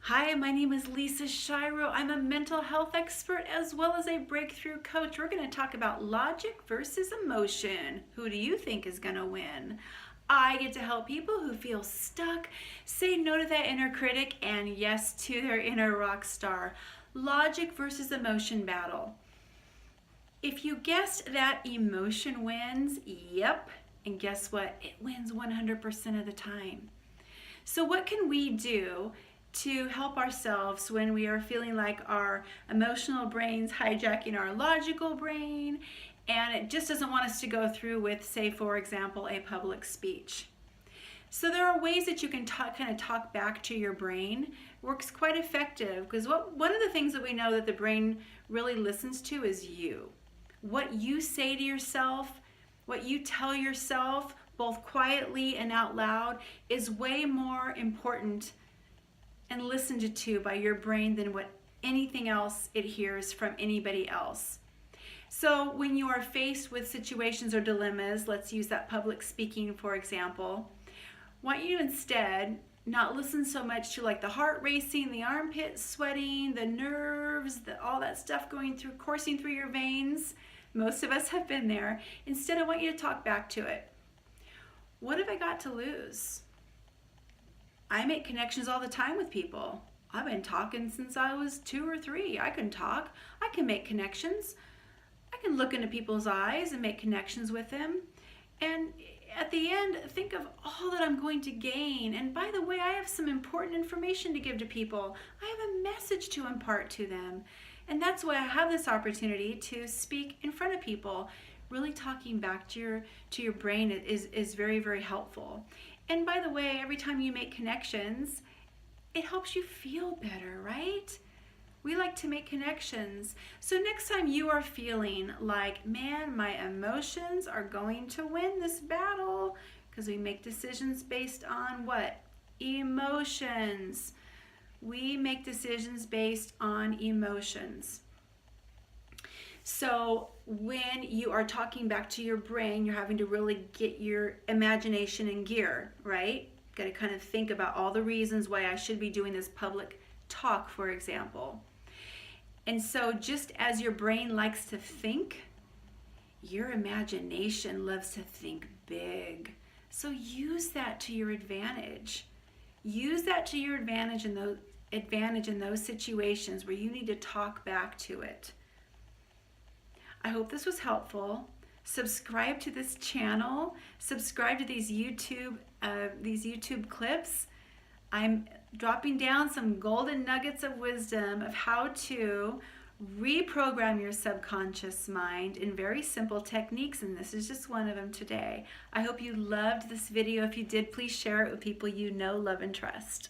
Hi, my name is Lisa Shiro. I'm a mental health expert as well as a breakthrough coach. We're going to talk about logic versus emotion. Who do you think is going to win? I get to help people who feel stuck say no to that inner critic and yes to their inner rock star. Logic versus emotion battle. If you guessed that emotion wins, yep, and guess what? It wins 100% of the time. So what can we do to help ourselves when we are feeling like our emotional brain's hijacking our logical brain and it just doesn't want us to go through with, say, for example, a public speech? So there are ways that you can kind of talk back to your brain. It works quite effective because one of the things that we know that the brain really listens to is you. What you say to yourself, what you tell yourself, both quietly and out loud, is way more important and listened to by your brain than what anything else it hears from anybody else. So when you are faced with situations or dilemmas, let's use that public speaking for example, I want you to instead not listen so much to like the heart racing, the armpit sweating, the nerves, all that stuff coursing through your veins. Most of us have been there. Instead, I want you to talk back to it. What have I got to lose? I make connections all the time with people. I've been talking since I was 2 or 3. I can talk. I can make connections. I can look into people's eyes and make connections with them. And at the end, think of all that I'm going to gain. And by the way, I have some important information to give to people. I have a message to impart to them. And that's why I have this opportunity to speak in front of people. Really talking back to your brain is very, very helpful. And by the way, every time you make connections, it helps you feel better, right? We like to make connections. So next time you are feeling like, man, my emotions are going to win this battle, because we make decisions based on what? Emotions. We make decisions based on emotions. So when you are talking back to your brain, you're having to really get your imagination in gear, right? Got to kind of think about all the reasons why I should be doing this public talk, for example. And so just as your brain likes to think, your imagination loves to think big. So use that to your advantage. Use that to your advantage in those situations where you need to talk back to it. I hope this was helpful. Subscribe to this channel. Subscribe to these YouTube clips. I'm dropping down some golden nuggets of wisdom of how to reprogram your subconscious mind in very simple techniques, and this is just one of them today. I hope you loved this video. If you did, please share it with people you know, love, and trust.